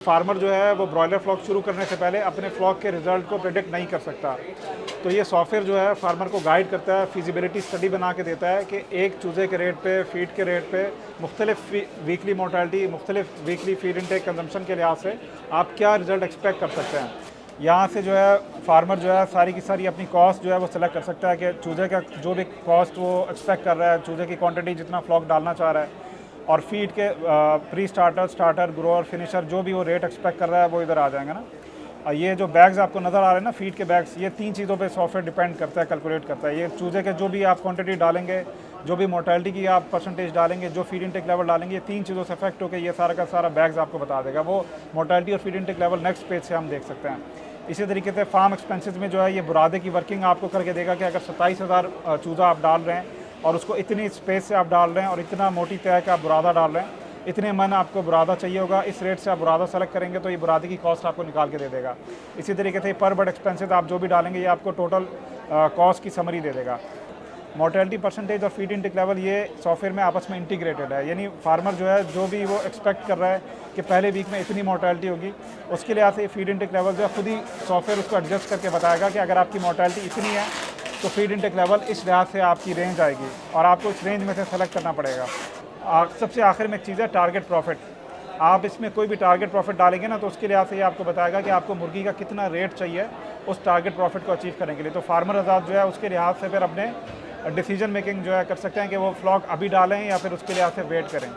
Farmer जो है वो ब्रॉयलर फ्लॉक शुरू करने से पहले अपने फ्लॉक के रिजल्ट को प्रेडिक्ट नहीं कर सकता। तो ये सॉफ्टवेयर जो है फार्मर को गाइड करता है, फिजिबिलिटी स्टडी बना के देता है कि एक चूज़े के रेट पे, फीड के रेट पे, मुख्तलिफ वीकली मोर्टालिटी, मुख्तलिफ वीकली फीड इनटेक कंजम्पशन के लिहाज से आप क्या रिज़ल्ट एक्सपेक्ट कर सकते हैं। यहाँ से जो है फार्मर जो है सारी की सारी अपनी कॉस्ट जो है वो सिलेक्ट कर सकता है कि चूज़े का जो भी कॉस्ट वो एक्सपेक्ट कर रहा है, चूज़े की क्वांटिटी जितना फ्लॉक डालना चाह रहा है, और फीड के pre starter, starter, grower, finisher जो भी वो रेट एक्सपेक्ट कर रहा है वो इधर आ जाएंगे ना। ये जो बैग्स आपको नज़र आ रहे हैं ना, फीड के बैग्स, ये 3 चीज़ों पे सॉफ्टवेयर डिपेंड करता है, कैलकुलेट करता है। ये चूज़े के जो भी आप क्वांटिटी डालेंगे, जो भी मोर्टेलिटी की आप परसेंटेज डालेंगे, जो फीड इनटेक लेवल डालेंगे, ये 3 चीज़ों से इफेक्ट होकर ये सारा का सारा बैग्स आपको बता देगा। वो मोर्टेलिटी और feed intake level next page से हम देख सकते हैं। इसी तरीके से फार्म एक्सपेंसेस में जो है ये बुरादे की वर्किंग आपको करके देगा कि अगर 27,000 चूज़ा आप डाल रहे हैं और उसको इतनी स्पेस से आप डाल रहे हैं और इतना मोटी तय का आप बुरादा डाल रहे हैं, इतने मन आपको बुरादा चाहिए होगा, इस रेट से आप बुरादा सेलेक्ट करेंगे तो ये बुरादे की कॉस्ट आपको निकाल के दे देगा। इसी तरीके से पर बर्ड एक्सपेंसेस आप जो भी डालेंगे ये आपको टोटल कॉस्ट की समरी दे देगा। मोर्टेलिटी परसेंटेज और फीड इनटेक लेवल ये सॉफ्टवेयर में आपस में इंटीग्रेटेड है, यानी फार्मर जो है जो भी वो एक्सपेक्ट कर रहा है कि पहले वीक में इतनी मोर्टेलिटी होगी, उसके लिहाज से फीड इनटेक लेवल जो है खुद ही सॉफ्टवेयर उसको एडजस्ट करके बताएगा कि अगर आपकी मोर्टेलिटी इतनी है तो फीड इनटेक लेवल इस लिहाज से आपकी रेंज आएगी और आपको इस रेंज में से सेलेक्ट करना पड़ेगा। सबसे आखिर में एक चीज़ है टारगेट प्रॉफिट। आप इसमें कोई भी टारगेट प्रॉफिट डालेंगे ना तो उसके लिहाज से ये आपको बताएगा कि आपको मुर्गी का कितना रेट चाहिए उस टारगेट प्रॉफिट को अचीव करने के लिए। तो फार्मर आज़ाद जो है उसके लिहाज से फिर अपने डिसीजन मेकिंग जो है कर सकते हैं कि वो फ्लॉक अभी डालें या फिर उसके लिहाज से वेट करें।